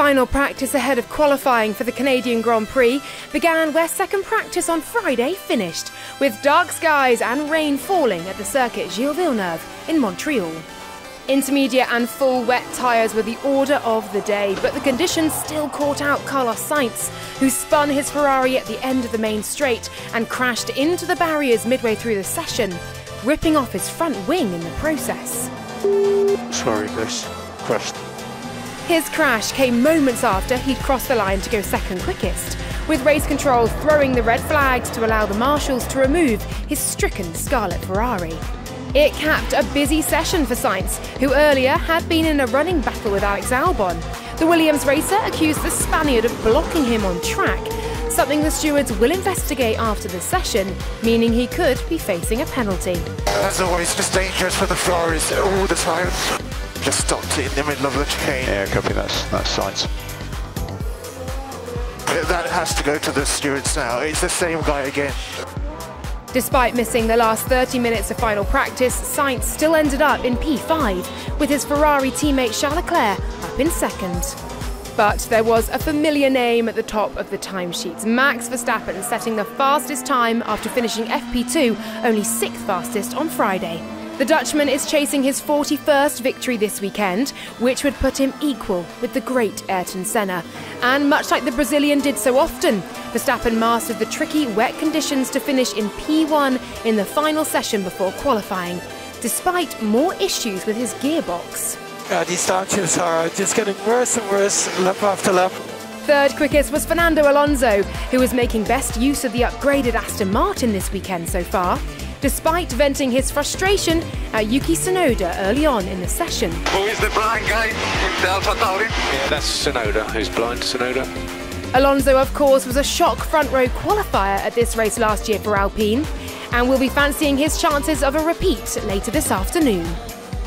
Final practice ahead of qualifying for the Canadian Grand Prix began where second practice on Friday finished, with dark skies and rain falling at the circuit Gilles Villeneuve in Montreal. Intermediate and full wet tyres were the order of the day, but the conditions still caught out Carlos Sainz, who spun his Ferrari at the end of the main straight and crashed into the barriers midway through the session, ripping off his front wing in the process. Sorry guys, crashed. His crash came moments after he'd crossed the line to go second quickest, with race control throwing the red flags to allow the marshals to remove his stricken scarlet Ferrari. It capped a busy session for Sainz, who earlier had been in a running battle with Alex Albon. The Williams racer accused the Spaniard of blocking him on track, something the stewards will investigate after the session, meaning he could be facing a penalty. As always, just dangerous for the Ferraris all the time. Just stopped it in the middle of the chicane. Yeah, copy, that's Sainz. That has to go to the stewards now. It's the same guy again. Despite missing the last 30 minutes of final practice, Sainz still ended up in P5, with his Ferrari teammate Charles Leclerc up in second. But there was a familiar name at the top of the timesheets, Max Verstappen setting the fastest time after finishing FP2, only 6th fastest on Friday. The Dutchman is chasing his 41st victory this weekend, which would put him equal with the great Ayrton Senna. And much like the Brazilian did so often, Verstappen mastered the tricky wet conditions to finish in P1 in the final session before qualifying, despite more issues with his gearbox. These starches are just getting worse and worse lap after lap. Third quickest was Fernando Alonso, who was making best use of the upgraded Aston Martin this weekend so far, despite venting his frustration at Yuki Tsunoda early on in the session. Who is the blind guy in the Alpha Tauri? Yeah, that's Tsunoda, who's blind, Tsunoda. Alonso, of course, was a shock front-row qualifier at this race last year for Alpine, and will be fancying his chances of a repeat later this afternoon.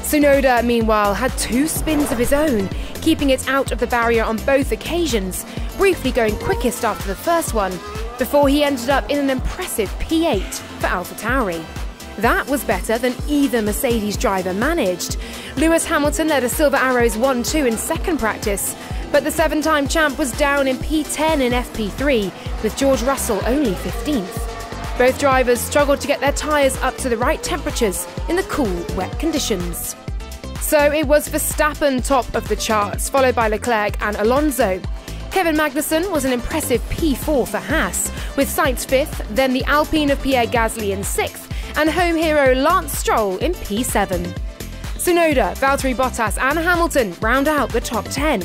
Tsunoda, meanwhile, had 2 spins of his own, keeping it out of the barrier on both occasions, briefly going quickest after the first one, before he ended up in an impressive P8 for AlphaTauri. That was better than either Mercedes driver managed. Lewis Hamilton led a Silver Arrows 1-2 in second practice, but the 7-time champ was down in P10 in FP3, with George Russell only 15th. Both drivers struggled to get their tyres up to the right temperatures in the cool, wet conditions. So it was Verstappen top of the charts, followed by Leclerc and Alonso. Kevin Magnussen was an impressive P4 for Haas, with Sainz 5th, then the Alpine of Pierre Gasly in 6th, and home hero Lance Stroll in P7. Tsunoda, Valtteri Bottas and Hamilton round out the top 10.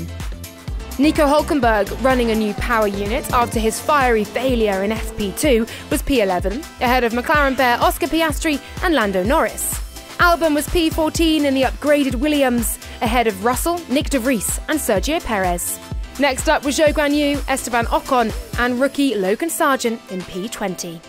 Nico Hülkenberg, running a new power unit after his fiery failure in FP2, was P11, ahead of McLaren pair Oscar Piastri and Lando Norris. Albon was P14 in the upgraded Williams, ahead of Russell, Nick de Vries and Sergio Perez. Next up was Zhou Guanyu, Esteban Ocon and rookie Logan Sargent in P20.